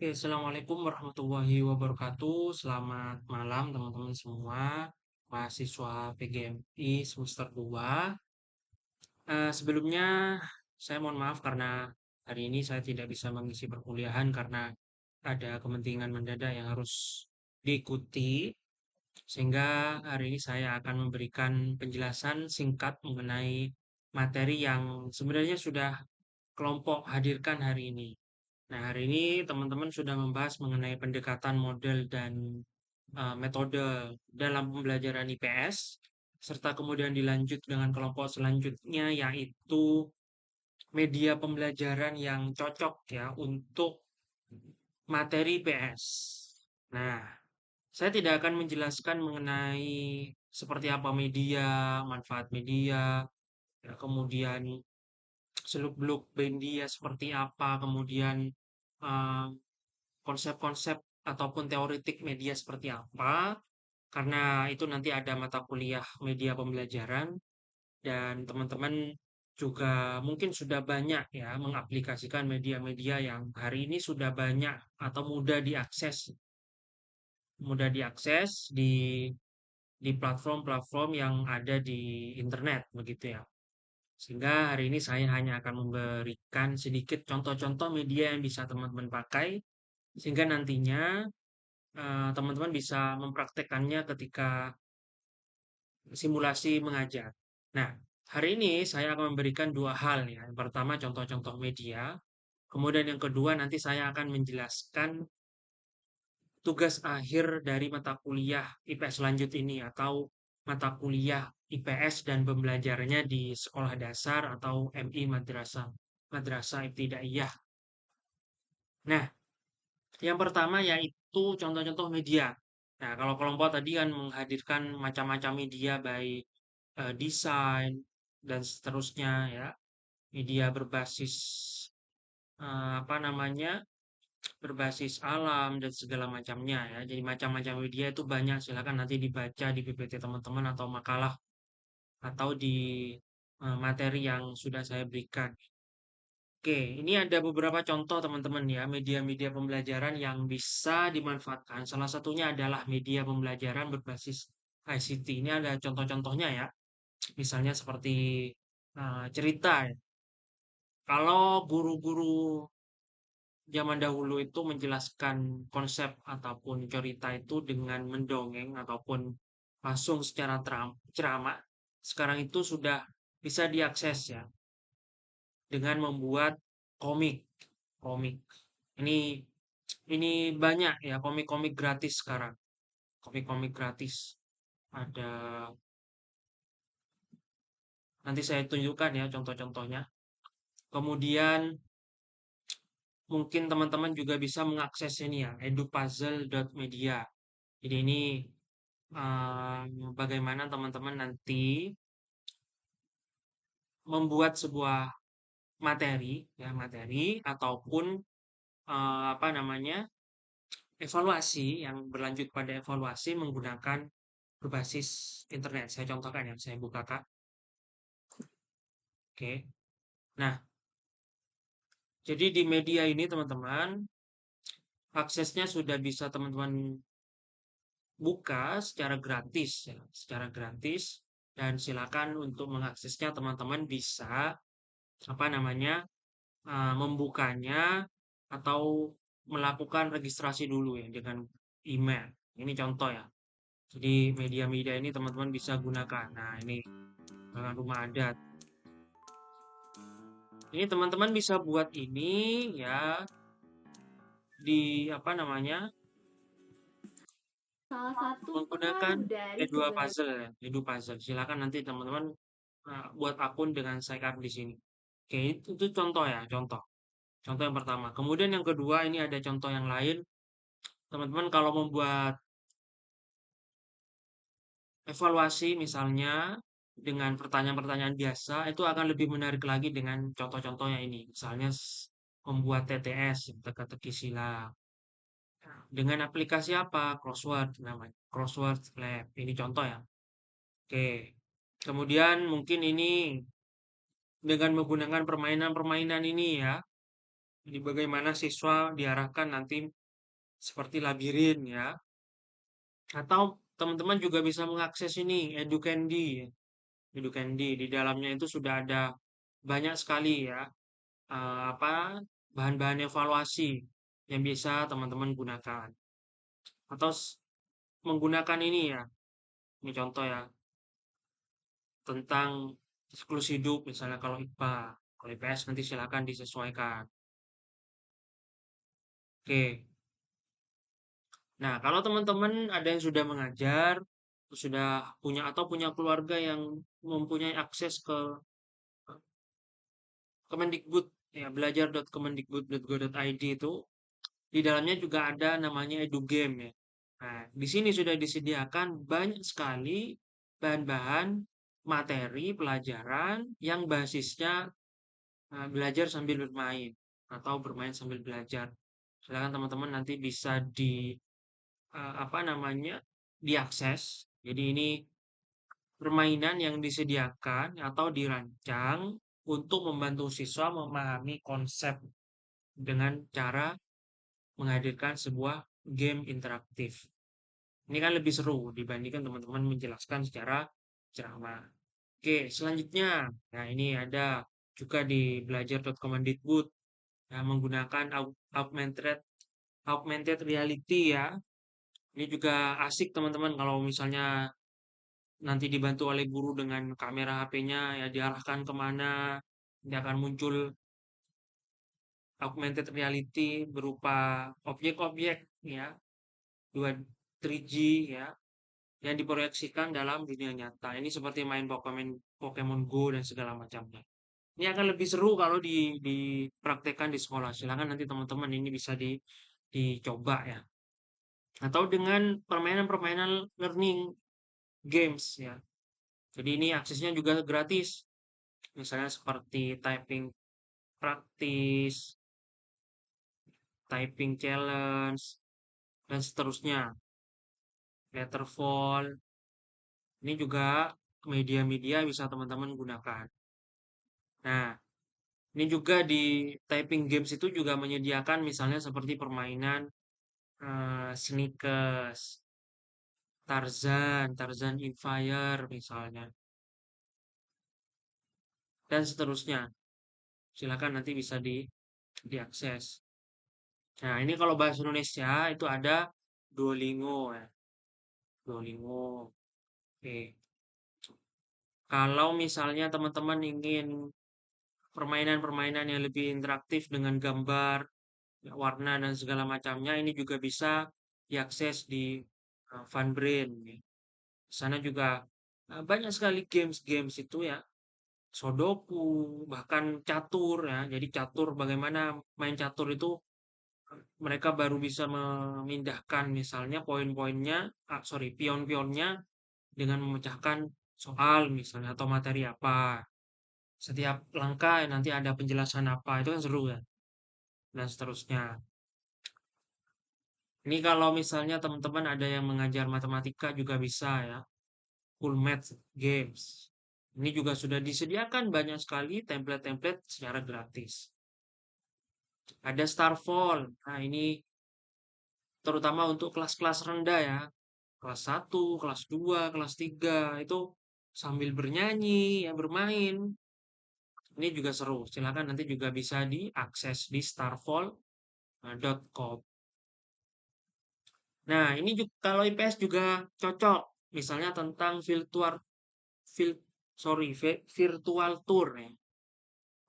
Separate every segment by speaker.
Speaker 1: Oke, Assalamualaikum warahmatullahi wabarakatuh. Selamat malam teman-teman semua, mahasiswa PGMI semester 2. Sebelumnya saya mohon maaf karena hari ini saya tidak bisa mengisi perkuliahan karena ada kepentingan mendadak yang harus diikuti. Sehingga hari ini saya akan memberikan penjelasan singkat mengenai materi yang sebenarnya sudah kelompok hadirkan hari ini. Nah, hari ini teman-teman sudah membahas mengenai pendekatan model dan metode dalam pembelajaran IPS, serta kemudian dilanjut dengan kelompok selanjutnya yaitu media pembelajaran yang cocok ya untuk materi IPS. Nah, saya tidak akan menjelaskan mengenai seperti apa media, manfaat media, ya, kemudian seluk-beluk media seperti apa, kemudian eh, konsep-konsep ataupun teoretik media seperti apa, karena itu nanti ada mata kuliah media pembelajaran dan teman-teman juga mungkin sudah banyak ya mengaplikasikan media-media yang hari ini sudah banyak atau mudah diakses di platform-platform yang ada di internet begitu ya. Sehingga hari ini saya hanya akan memberikan sedikit contoh-contoh media yang bisa teman-teman pakai sehingga nantinya teman-teman bisa mempraktekkannya ketika simulasi mengajar. Nah, hari ini saya akan memberikan dua hal ya. Yang pertama contoh-contoh media, kemudian yang kedua nanti saya akan menjelaskan tugas akhir dari mata kuliah IPS lanjut ini atau mata kuliah IPS dan pembelajarannya di sekolah dasar atau MI Madrasah Madrasah Ibtidaiyah. Nah, yang pertama yaitu contoh-contoh media. Nah, kalau kelompok tadi kan menghadirkan macam-macam media baik desain dan seterusnya ya. Media berbasis apa namanya? Berbasis alam dan segala macamnya ya. Jadi macam-macam media itu banyak. Silakan nanti dibaca di PPT teman-teman atau makalah atau di materi yang sudah saya berikan. Oke, ini ada beberapa contoh teman-teman ya, media-media pembelajaran yang bisa dimanfaatkan. Salah satunya adalah media pembelajaran berbasis ICT. Ini ada contoh-contohnya ya. Misalnya seperti cerita ya. Kalau guru-guru zaman dahulu itu menjelaskan konsep ataupun cerita itu dengan mendongeng ataupun langsung secara ceramah, sekarang itu sudah bisa diakses ya dengan membuat komik. Komik. Ini ini banyak ya komik-komik gratis sekarang. Komik-komik gratis. Ada nanti saya tunjukkan ya contoh-contohnya. Kemudian mungkin teman-teman juga bisa mengakses ini ya edupuzzle.media. Jadi ini bagaimana teman-teman nanti membuat sebuah materi ya materi ataupun apa namanya evaluasi yang berlanjut pada evaluasi menggunakan berbasis internet. Saya contohkan ya, saya buka Kak. Oke. Nah, jadi di media ini teman-teman, aksesnya sudah bisa teman-teman buka secara gratis ya, secara gratis dan silakan untuk mengaksesnya teman-teman bisa apa namanya membukanya atau melakukan registrasi dulu ya dengan email. Ini contoh ya. Jadi media-media ini teman-teman bisa gunakan. Nah, ini dengan rumah adat. Ini teman-teman bisa buat ini ya di apa namanya?
Speaker 2: Salah satu
Speaker 1: Menggunakan
Speaker 2: pengaruh dari
Speaker 1: Edu
Speaker 2: keberadaan
Speaker 1: Puzzle ya, Edu Puzzle. Silakan nanti teman-teman buat akun dengan sign up di sini. Oke, itu contoh ya, contoh. Contoh yang pertama. Kemudian yang kedua ini ada contoh yang lain. Teman-teman kalau membuat evaluasi misalnya dengan pertanyaan-pertanyaan biasa itu akan lebih menarik lagi dengan contoh-contohnya ini. Misalnya membuat TTS, teka-teki silang. Dengan aplikasi apa? Crossword namanya. Crossword Lab. Ini contoh ya. Oke. Kemudian mungkin ini dengan menggunakan permainan-permainan ini ya. Jadi bagaimana siswa diarahkan nanti seperti labirin ya. Atau teman-teman juga bisa mengakses ini Educandy. Educandy di dalamnya itu sudah ada banyak sekali ya apa bahan-bahan evaluasi yang bisa teman-teman gunakan. Atau menggunakan ini ya. Ini contoh ya tentang siklus hidup misalnya kalau IPA, kalau IPS nanti silakan disesuaikan. Oke. Nah, kalau teman-teman ada yang sudah mengajar, sudah punya atau punya keluarga yang mempunyai akses ke Kemendikbud ya belajar.kemendikbud.go.id itu di dalamnya juga ada namanya EduGame ya. Nah, di sini sudah disediakan banyak sekali bahan-bahan materi pelajaran yang basisnya belajar sambil bermain atau bermain sambil belajar. Silakan teman-teman nanti bisa apa namanya diakses. Jadi ini permainan yang disediakan atau dirancang untuk membantu siswa memahami konsep dengan cara menghadirkan sebuah game interaktif. Ini kan lebih seru dibandingkan teman-teman menjelaskan secara ceramah. Oke, selanjutnya, nah ini ada juga di belajar.kemendikbud ya, menggunakan augmented augmented reality ya. Ini juga asik teman-teman kalau misalnya nanti dibantu oleh guru dengan kamera HP-nya ya diarahkan kemana, dia akan muncul augmented reality berupa objek-objek ya, 3G ya, yang diproyeksikan dalam dunia nyata. Ini seperti main Pokemon Pokemon Go dan segala macamnya. Ini akan lebih seru kalau dipraktekkan di sekolah. Silakan nanti teman-teman ini bisa dicoba ya. Atau dengan permainan-permainan learning games ya. Jadi ini aksesnya juga gratis. Misalnya seperti typing praktis, typing challenge, dan seterusnya. Letterfall. Ini juga media-media bisa teman-teman gunakan. Nah, ini juga di typing games itu juga menyediakan misalnya seperti permainan Sneakers, Tarzan in Fire misalnya, dan seterusnya. Silakan nanti bisa diakses. Nah, ini kalau bahasa Indonesia itu ada Duolingo ya. Duolingo. Oke. Kalau misalnya teman-teman ingin permainan-permainan yang lebih interaktif dengan gambar, ya, warna dan segala macamnya, ini juga bisa diakses di Funbrain. Ya. Di sana juga banyak sekali games-games itu ya, Sudoku, bahkan catur ya. Jadi catur bagaimana main catur itu mereka baru bisa memindahkan misalnya poin-poinnya, sorry, pion-pionnya dengan memecahkan soal misalnya atau materi apa. Setiap langkah nanti ada penjelasan apa, itu kan seru ya, dan seterusnya. Ini kalau misalnya teman-teman ada yang mengajar matematika juga bisa ya, Full Math Games. Ini juga sudah disediakan banyak sekali template-template secara gratis. Ada Starfall. Nah, ini terutama untuk kelas-kelas rendah ya. Kelas 1, kelas 2, kelas 3 itu sambil bernyanyi, ya bermain. Ini juga seru. Silakan nanti juga bisa diakses di starfall.com. Nah, ini juga kalau IPS juga cocok. Misalnya tentang vil, virtual tour ya.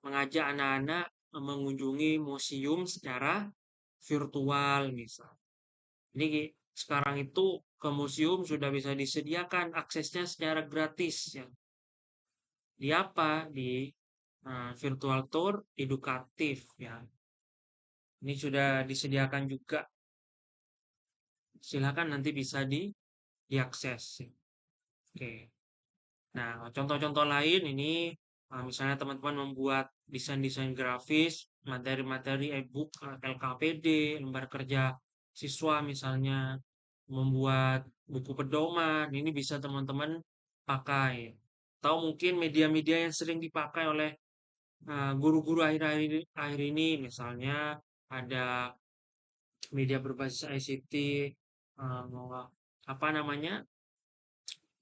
Speaker 1: Mengajak anak-anak mengunjungi museum secara virtual misal. Ini sekarang itu ke museum sudah bisa disediakan aksesnya secara gratis ya. Di apa? Di virtual tour edukatif ya. Ini sudah disediakan juga. Silakan nanti bisa diakses. Oke. Nah, contoh-contoh lain ini misalnya teman-teman membuat desain-desain grafis, materi-materi e-book, LKPD, lembar kerja siswa misalnya, membuat buku pedoman, ini bisa teman-teman pakai. Atau mungkin media-media yang sering dipakai oleh guru-guru akhir ini misalnya ada media berbasis ICT, apa namanya,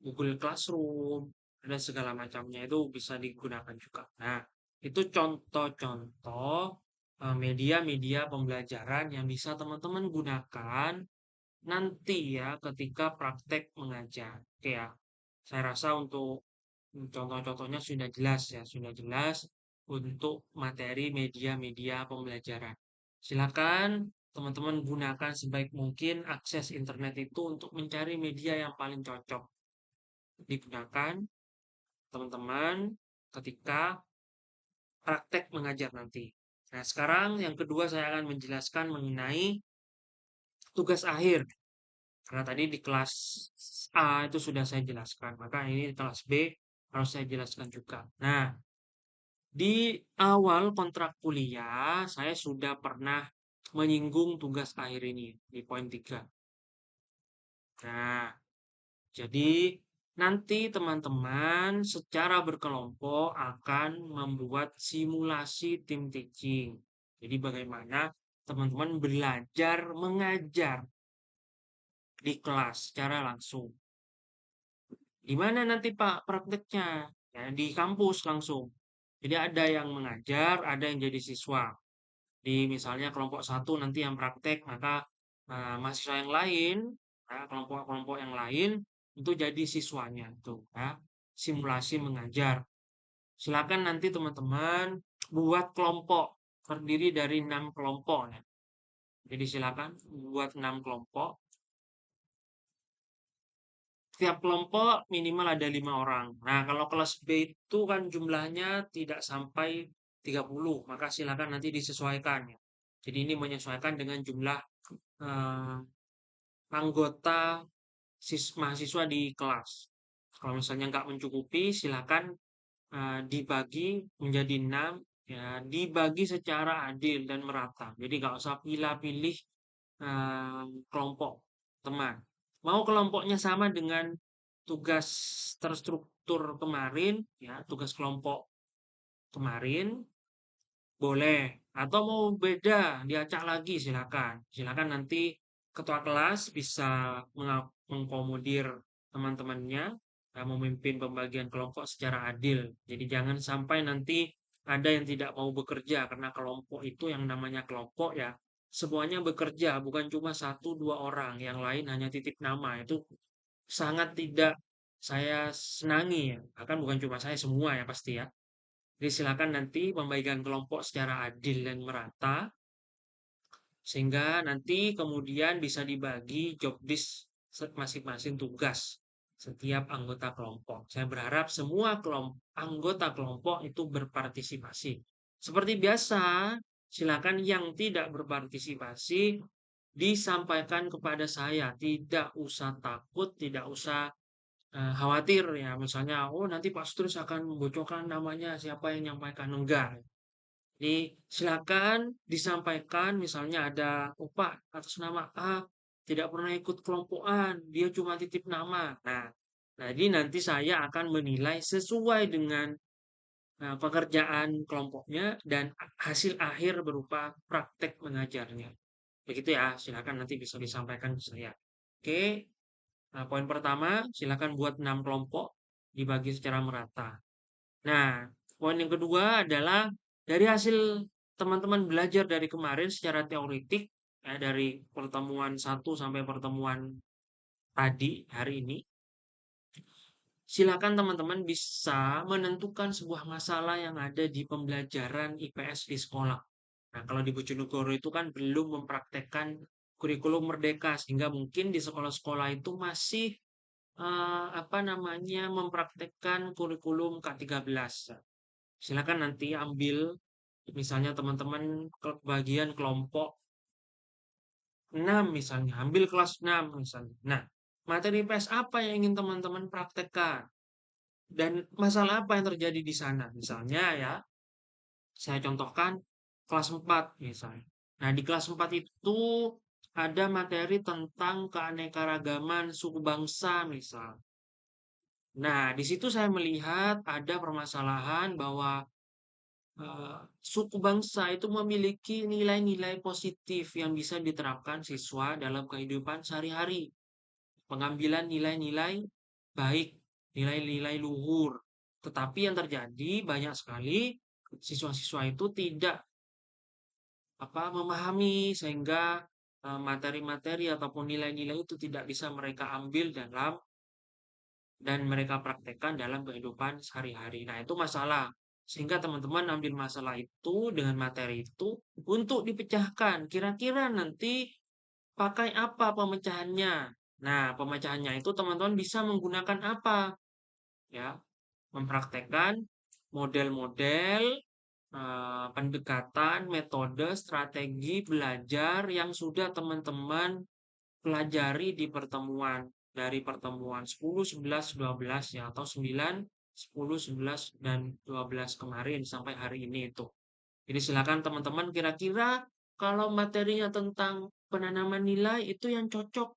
Speaker 1: Google Classroom, dan segala macamnya itu bisa digunakan juga. Nah, itu contoh-contoh media-media pembelajaran yang bisa teman-teman gunakan nanti ya ketika praktek mengajar. Oke ya, saya rasa untuk contoh-contohnya sudah jelas ya, sudah jelas untuk materi media-media pembelajaran. Silakan teman-teman gunakan sebaik mungkin akses internet itu untuk mencari media yang paling cocok digunakan teman-teman ketika praktek mengajar nanti. Nah, sekarang yang kedua saya akan menjelaskan mengenai tugas akhir. Karena tadi di kelas A itu sudah saya jelaskan, maka ini di kelas B harus saya jelaskan juga. Nah, di awal kontrak kuliah saya sudah pernah menyinggung tugas akhir ini di poin 3. Nah, jadi nanti teman-teman secara berkelompok akan membuat simulasi tim teaching. Jadi bagaimana teman-teman belajar mengajar di kelas secara langsung. Di mana nanti Pak prakteknya? Ya, di kampus langsung. Jadi ada yang mengajar, ada yang jadi siswa. Di misalnya kelompok satu nanti yang praktek, maka mahasiswa yang lain, ya, kelompok-kelompok yang lain itu jadi siswanya tuh ya. Simulasi mengajar. Silakan nanti teman-teman buat kelompok terdiri dari 6 kelompok ya. Jadi silakan buat 6 kelompok. Setiap kelompok minimal ada 5 orang. Nah, kalau kelas B itu kan jumlahnya tidak sampai 30, maka silakan nanti disesuaikan ya. Jadi ini menyesuaikan dengan jumlah eh, anggota mahasiswa di kelas. Kalau misalnya nggak mencukupi, silakan dibagi menjadi 6, ya, dibagi secara adil dan merata. Jadi nggak usah pilih-pilih kelompok teman. Mau kelompoknya sama dengan tugas terstruktur kemarin, ya, tugas kelompok kemarin, boleh. Atau mau beda, diacak lagi silakan. Silakan nanti ketua kelas bisa mengakomodir teman-temannya, memimpin pembagian kelompok secara adil. Jadi jangan sampai nanti ada yang tidak mau bekerja karena kelompok itu yang namanya kelompok ya. Semuanya bekerja, bukan cuma satu dua orang, yang lain hanya titip nama. Itu sangat tidak saya senangi ya. Bahkan bukan cuma saya, semua ya pasti ya. Jadi silakan nanti pembagian kelompok secara adil dan merata, sehingga nanti kemudian bisa dibagi job disk masing-masing tugas setiap anggota kelompok. Saya berharap semua anggota kelompok itu berpartisipasi. Seperti biasa, silakan yang tidak berpartisipasi disampaikan kepada saya. Tidak usah takut, tidak usah khawatir ya. Misalnya, oh nanti Pak Strus akan membocorkan namanya siapa yang menyampaikan. Enggak. Jadi silakan disampaikan misalnya ada Pak atas nama A tidak pernah ikut kelompokan, dia cuma titip nama. Nah, jadi nanti saya akan menilai sesuai dengan pekerjaan kelompoknya dan hasil akhir berupa praktek mengajarnya. Begitu ya, silakan nanti bisa disampaikan ke saya. Oke, nah, poin pertama, silakan buat 6 kelompok dibagi secara merata. Nah, poin yang kedua adalah dari hasil teman-teman belajar dari kemarin secara teoritik, ya, dari pertemuan satu sampai pertemuan tadi hari ini, silakan teman-teman bisa menentukan sebuah masalah yang ada di pembelajaran IPS di sekolah. Nah, kalau di Bojonegoro itu kan belum mempraktekkan kurikulum merdeka, sehingga mungkin di sekolah-sekolah itu masih apa namanya, mempraktekkan kurikulum K13. Silakan nanti ambil misalnya teman-teman ke bagian kelompok 6 misalnya, ambil kelas 6 misalnya. Nah, materi IPS apa yang ingin teman-teman praktekkan? Dan masalah apa yang terjadi di sana? Misalnya ya, saya contohkan kelas 4 misalnya. Nah, di kelas 4 itu ada materi tentang keanekaragaman suku bangsa misal. Nah, di situ saya melihat ada permasalahan bahwa suku bangsa itu memiliki nilai-nilai positif yang bisa diterapkan siswa dalam kehidupan sehari-hari. Pengambilan nilai-nilai baik, nilai-nilai luhur. Tetapi yang terjadi banyak sekali siswa-siswa itu tidak memahami sehingga materi-materi ataupun nilai-nilai itu tidak bisa mereka ambil dan mereka praktekkan dalam kehidupan sehari-hari. Nah, itu masalah. Sehingga teman-teman ambil masalah itu dengan materi itu untuk dipecahkan. Kira-kira nanti pakai apa pemecahannya? Nah, pemecahannya itu teman-teman bisa menggunakan apa? Ya, mempraktekkan model-model pendekatan, metode, strategi belajar yang sudah teman-teman pelajari di pertemuan dari pertemuan 10, 11, 12 ya atau 9, 10, 11 dan 12 kemarin sampai hari ini itu. Jadi silakan teman-teman kira-kira kalau materinya tentang penanaman nilai itu yang cocok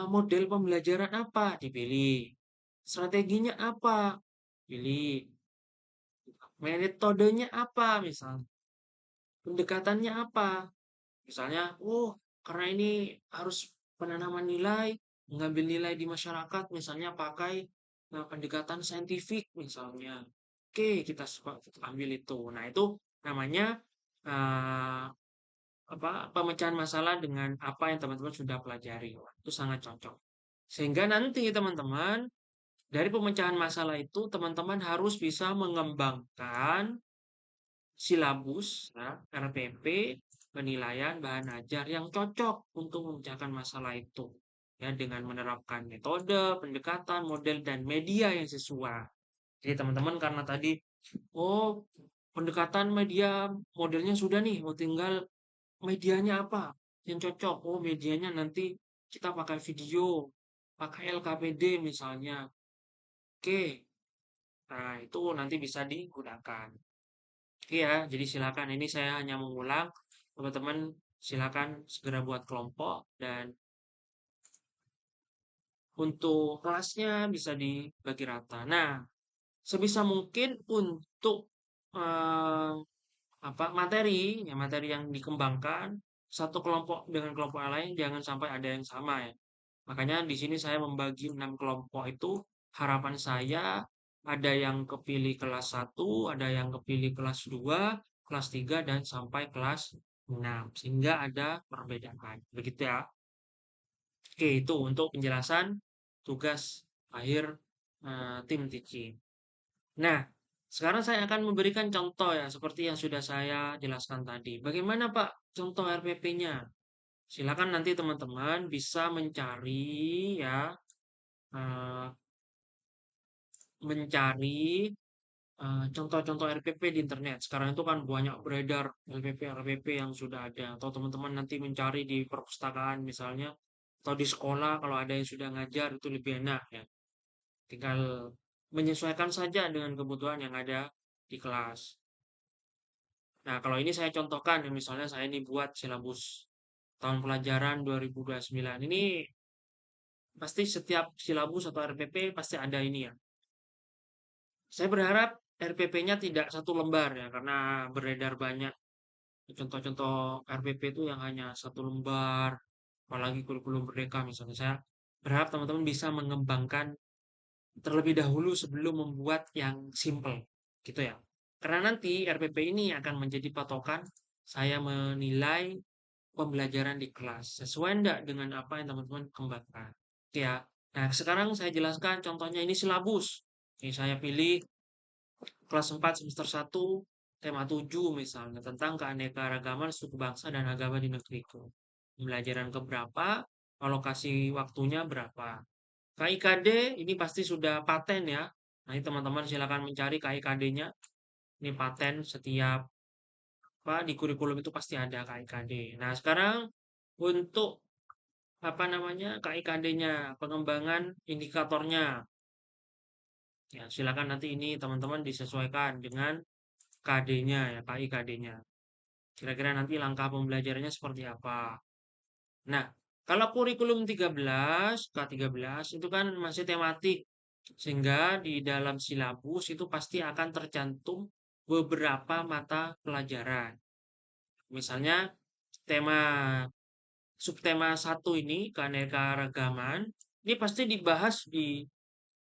Speaker 1: model pembelajaran apa dipilih. Strateginya apa? Pilih. Metodenya apa misalnya? Pendekatannya apa? Misalnya, oh, karena ini harus penanaman nilai, mengambil nilai di masyarakat, misalnya pakai pendekatan saintifik, misalnya. Oke, kita ambil itu. Nah, itu namanya eh, pemecahan masalah dengan apa yang teman-teman sudah pelajari. Itu sangat cocok. Sehingga nanti teman-teman, dari pemecahan masalah itu, teman-teman harus bisa mengembangkan silabus ya, RPP penilaian bahan ajar yang cocok untuk memecahkan masalah itu ya dengan menerapkan metode, pendekatan, model dan media yang sesuai. Jadi teman-teman karena tadi oh pendekatan media modelnya sudah nih, oh tinggal medianya apa yang cocok. Oh medianya nanti kita pakai video, pakai LKPD misalnya. Oke, nah itu nanti bisa digunakan. Iya, jadi silakan. Ini saya hanya mengulang. Teman-teman silakan segera buat kelompok dan untuk kelasnya bisa dibagi rata. Nah, sebisa mungkin untuk eh, materi, ya materi yang dikembangkan satu kelompok dengan kelompok lain jangan sampai ada yang sama ya. Makanya di sini saya membagi 6 kelompok itu harapan saya ada yang kepilih kelas 1, ada yang kepilih kelas 2, kelas 3 dan sampai kelas 6 sehingga ada perbedaan. Begitu ya. Oke, itu untuk penjelasan tugas akhir tim teaching. Nah, sekarang saya akan memberikan contoh ya seperti yang sudah saya jelaskan tadi. Bagaimana Pak contoh RPP-nya? Silakan nanti teman-teman bisa mencari ya eh, mencari contoh-contoh RPP di internet. Sekarang itu kan banyak beredar RPP-RPP yang sudah ada. Atau teman-teman nanti mencari di perpustakaan misalnya, atau di sekolah kalau ada yang sudah ngajar itu lebih enak ya. Tinggal menyesuaikan saja dengan kebutuhan yang ada di kelas. Nah, kalau ini saya contohkan, ya, misalnya saya ini buat silabus tahun pelajaran 2029. Ini pasti setiap silabus atau RPP pasti ada ini ya. Saya berharap RPP-nya tidak satu lembar ya, karena beredar banyak contoh-contoh RPP itu yang hanya satu lembar, apalagi kurikulum merdeka misalnya. Saya berharap teman-teman bisa mengembangkan terlebih dahulu sebelum membuat yang simple, gitu ya. Karena nanti RPP ini akan menjadi patokan saya menilai pembelajaran di kelas. Sesuai enggak dengan apa yang teman-teman kembangkan. Oke ya. Nah, sekarang saya jelaskan contohnya ini silabus. Ini saya pilih kelas 4 semester 1 tema 7 misalnya tentang keanekaragaman suku bangsa dan agama di negeriku. Pembelajaran keberapa, alokasi waktunya berapa. KIKD ini pasti sudah paten ya. Nanti teman-teman silakan mencari KIKD-nya. Ini paten setiap di kurikulum itu pasti ada KIKD. Nah, sekarang untuk KIKD-nya, pengembangan indikatornya. Ya, silakan nanti ini teman-teman disesuaikan dengan KD-nya ya, KIKD-nya. Kira-kira nanti langkah pembelajarannya seperti apa. Nah, kalau kurikulum 13, K13 itu kan masih tematik. Sehingga di dalam silabus itu pasti akan tercantum beberapa mata pelajaran. Misalnya tema subtema satu ini keanekaragaman ini pasti dibahas di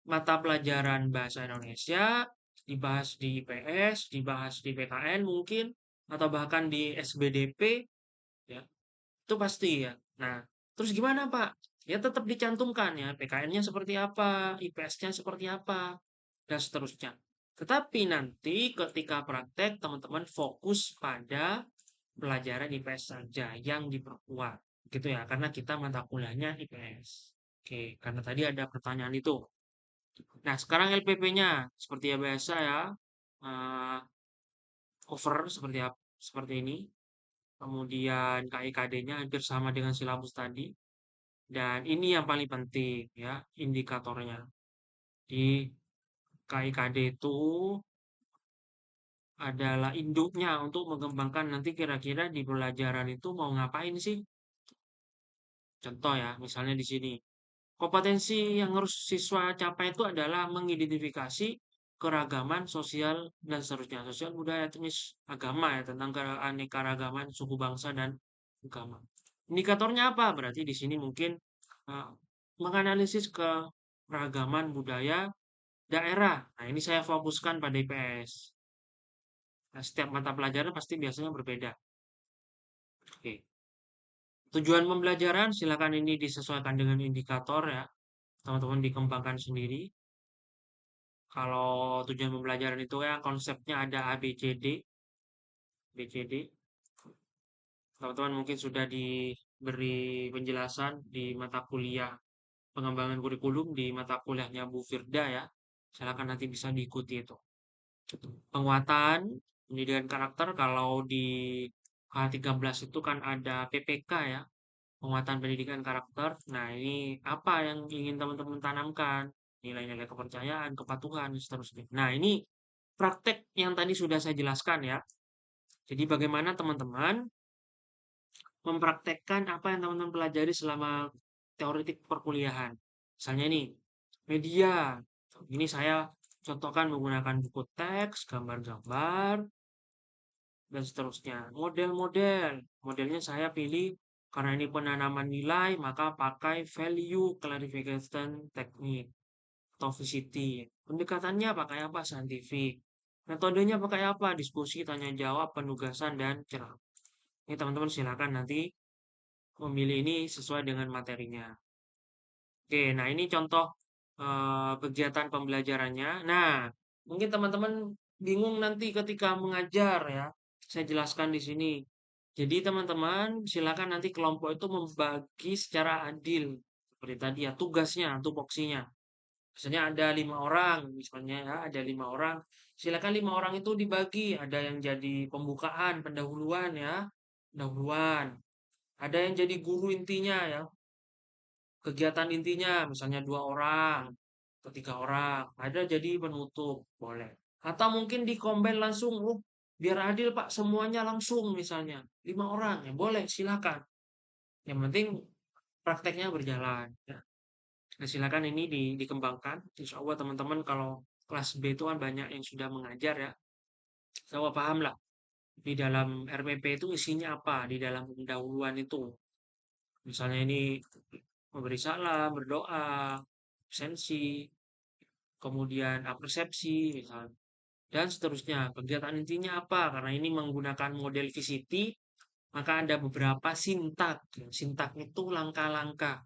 Speaker 1: mata pelajaran bahasa Indonesia, dibahas di IPS, dibahas di PKN mungkin, atau bahkan di SBDP, ya, itu pasti ya. Nah, terus gimana Pak? Ya tetap dicantumkan ya, PKN-nya seperti apa, IPS-nya seperti apa, dan seterusnya. Tetapi nanti ketika praktek, teman-teman fokus pada pelajaran IPS saja yang diperkuat. Gitu ya, karena kita mata kuliahnya IPS. Oke, karena tadi ada pertanyaan itu. Nah, sekarang LPP-nya seperti yang biasa ya, eh, cover seperti ini. Kemudian KIKD-nya hampir sama dengan silabus tadi. Dan ini yang paling penting ya, indikatornya. Di KIKD itu adalah induknya untuk mengembangkan nanti kira-kira di pelajaran itu mau ngapain sih? Contoh ya, misalnya di sini. Kompetensi yang harus siswa capai itu adalah mengidentifikasi keragaman sosial dan seterusnya. Sosial, budaya, etnis, agama ya, tentang keanekaragaman suku bangsa dan agama. Indikatornya apa? Berarti di sini mungkin uh, menganalisis keragaman budaya daerah. Nah, ini saya fokuskan pada IPS. Nah, setiap mata pelajaran pasti biasanya berbeda. Oke. Tujuan pembelajaran silakan ini disesuaikan dengan indikator ya. Teman-teman dikembangkan sendiri. Kalau tujuan pembelajaran itu ya konsepnya ada ABCD, BCD. Teman-teman mungkin sudah diberi penjelasan di mata kuliah pengembangan kurikulum di mata kuliahnya Bu Firda ya. Silakan nanti bisa diikuti itu. Penguatan pendidikan karakter kalau di K13 itu kan ada PPK ya, penguatan pendidikan karakter. Nah, ini apa yang ingin teman-teman tanamkan? Nilai-nilai kepercayaan, kepatuhan, dan seterusnya. Nah, ini praktek yang tadi sudah saya jelaskan ya. Jadi bagaimana teman-teman mempraktekkan apa yang teman-teman pelajari selama teoretik perkuliahan. Misalnya ini, media. Ini saya contohkan menggunakan buku teks, gambar-gambar, dan seterusnya. Model-model. Modelnya saya pilih karena ini penanaman nilai, maka pakai value clarification technique atau VCT. Pendekatannya pakai apa? Scientific. Metodenya pakai apa? Diskusi, tanya jawab, penugasan, dan ceramah. Ini teman-teman silakan nanti memilih ini sesuai dengan materinya. Oke, nah ini contoh kegiatan pembelajarannya. Nah, mungkin teman-teman bingung nanti ketika mengajar ya. Saya jelaskan di sini. Jadi teman-teman silakan nanti kelompok itu membagi secara adil seperti tadi ya tugasnya, tupoksinya. Misalnya ada 5 orang, misalnya ya ada 5 orang. Silakan 5 orang itu dibagi. Ada yang jadi pembukaan, pendahuluan ya, pendahuluan. Ada yang jadi guru intinya ya, kegiatan intinya misalnya 2 orang atau 3 orang, ada jadi penutup boleh, atau mungkin dikombin langsung, biar adil Pak semuanya langsung misalnya 5 orang ya boleh silakan, yang penting prakteknya berjalan ya. Nah, silakan ini dikembangkan, insya Allah teman-teman kalau kelas B itu kan banyak yang sudah mengajar ya, saya paham lah di dalam RPP itu isinya apa, di dalam pendahuluan itu misalnya ini memberi salam, berdoa, absensi, kemudian persepsi, misalnya, dan seterusnya. Kegiatan intinya apa? Karena ini menggunakan model VCT, maka ada beberapa sintak. Sintak itu langkah-langkah.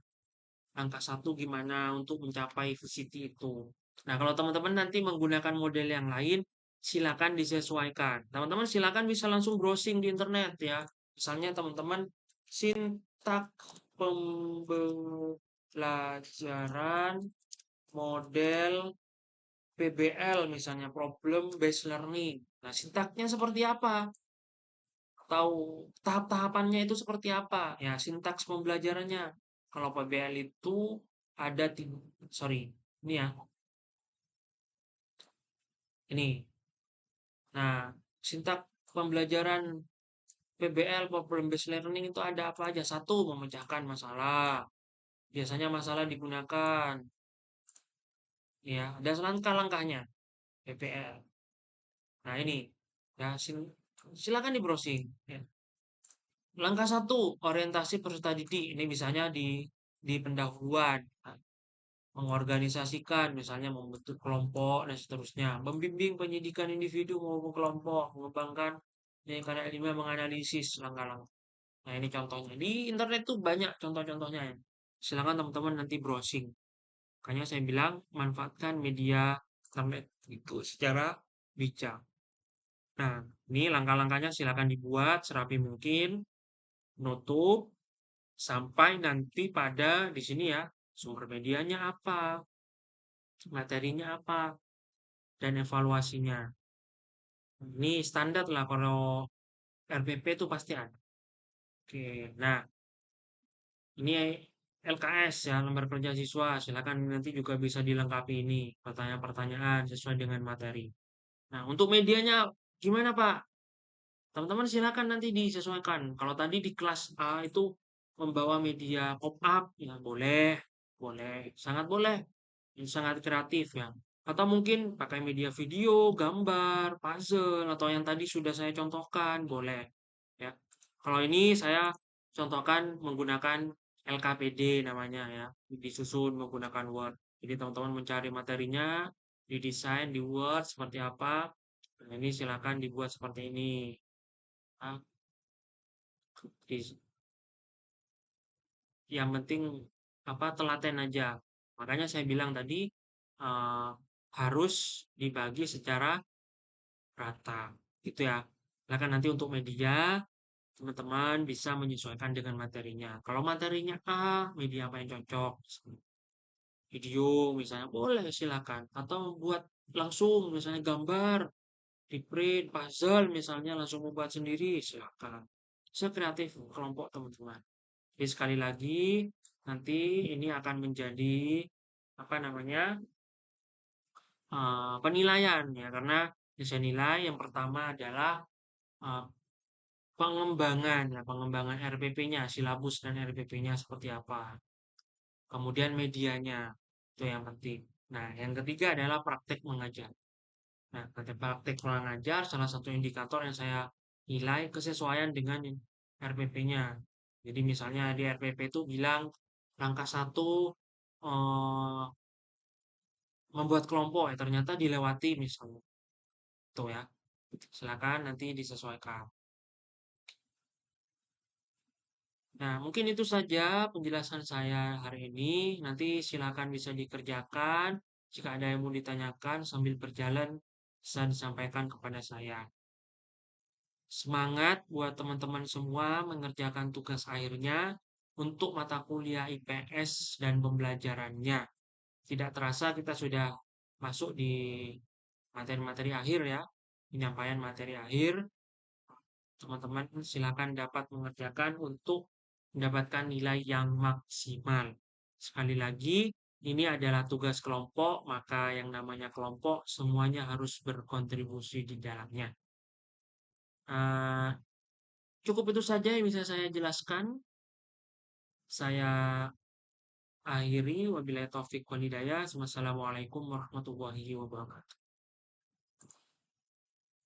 Speaker 1: Langkah satu gimana untuk mencapai VCT itu. Nah, kalau teman-teman nanti menggunakan model yang lain, silakan disesuaikan. Teman-teman silakan bisa langsung browsing di internet ya. Misalnya teman-teman sintak pembelajaran model PBL misalnya problem based learning. Nah, sintaknya seperti apa? Atau tahap-tahapannya itu seperti apa? Ya, sintaks pembelajarannya. Kalau PBL itu ada tiga, sorry, ini ya, ini. Nah, sintak pembelajaran PBL problem based learning itu ada apa aja? Satu, memecahkan masalah. Biasanya masalah digunakan, ya, ada langkah-langkahnya PBL. Nah, ini. Ya, silakan di-browsing. Ya. Langkah satu, orientasi peserta didik. Ini misalnya di pendahuluan. Nah, mengorganisasikan, misalnya membentuk kelompok dan seterusnya. Membimbing penyidikan individu maupun kelompok, mengembangkan karya ilmiah menganalisis langkah-langkah. Nah, ini contohnya. Di internet tuh banyak contoh-contohnya ya. Silakan teman-teman nanti browsing. Makanya saya bilang manfaatkan media internet itu secara bijak. Nah, ini langkah-langkahnya silakan dibuat serapi mungkin, nutup sampai nanti pada di sini ya, sumber medianya apa, materinya apa, dan evaluasinya. Ini standar lah kalau RPP itu pasti ada. Oke, nah ini LKS ya, lembar kerja siswa. Silakan nanti juga bisa dilengkapi ini pertanyaan-pertanyaan sesuai dengan materi. Nah, untuk medianya gimana Pak? Teman-teman silakan nanti disesuaikan. Kalau tadi di kelas A itu membawa media pop-up, ya boleh, boleh, sangat boleh, ini sangat kreatif ya. Atau mungkin pakai media video, gambar, puzzle, atau yang tadi sudah saya contohkan, boleh. Ya, kalau ini saya contohkan menggunakan LKPD namanya ya, disusun menggunakan Word. Jadi teman-teman mencari materinya, didesain di Word seperti apa. Nah, ini silakan dibuat seperti ini. Nah, yang penting apa telaten aja. Makanya saya bilang tadi eh, harus dibagi secara rata, gitu ya. Silakan nanti untuk media teman-teman bisa menyesuaikan dengan materinya. Kalau materinya A, media apa yang cocok? Video misalnya boleh silakan. Atau buat langsung misalnya gambar, di print, puzzle misalnya langsung membuat sendiri silakan. Sekreatif kelompok teman-teman. Jadi sekali lagi nanti ini akan menjadi apa namanya penilaian ya karena desain nilai yang pertama adalah eh, pengembangan ya pengembangan RPP-nya silabus dan RPP-nya seperti apa kemudian medianya itu yang penting. Nah yang ketiga adalah praktek mengajar. Nah praktek mengajar salah satu indikator yang saya nilai kesesuaian dengan RPP-nya. Jadi misalnya di RPP itu bilang langkah satu eh, membuat kelompok ya ternyata dilewati misalnya. Tuh ya. Silakan nanti disesuaikan. Nah, mungkin itu saja penjelasan saya hari ini. Nanti silakan bisa dikerjakan. Jika ada yang mau ditanyakan sambil berjalan bisa disampaikan kepada saya. Semangat buat teman-teman semua mengerjakan tugas akhirnya untuk mata kuliah IPS dan pembelajarannya. Tidak terasa kita sudah masuk di materi-materi akhir ya, penyampaian materi akhir. Teman-teman silakan dapat mengerjakan untuk mendapatkan nilai yang maksimal. Sekali lagi, ini adalah tugas kelompok, maka yang namanya kelompok semuanya harus berkontribusi di dalamnya. Uh, Cukup itu saja yang bisa saya jelaskan. Saya akhiri wabillahi taufik walhidayah. Wassalamualaikum warahmatullahi wabarakatuh.